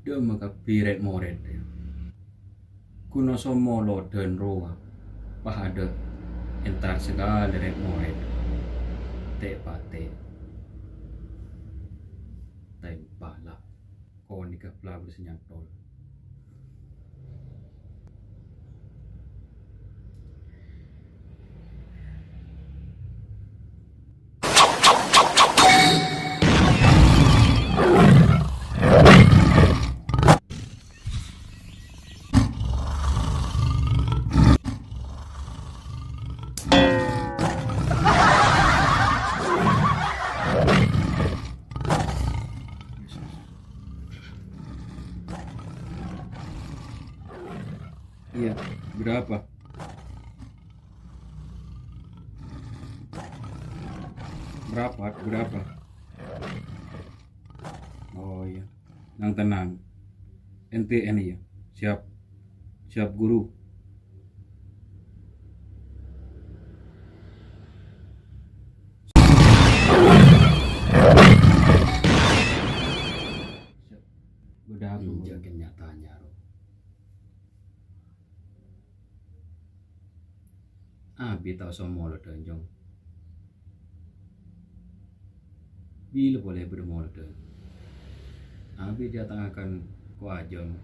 Dia maka piret moret kuno somo lo dan roa pahada entar segala red moret te pate tempa lah konika pelabu senyantol. Iya, berapa? Berapa? Oh iya, nang tenang. NTN ya, siap guru. Udah aku jaga nyatanya ro. Abi tau somolo donjong. Bila boleh bermolo don. Abi dia tangakan kuajon.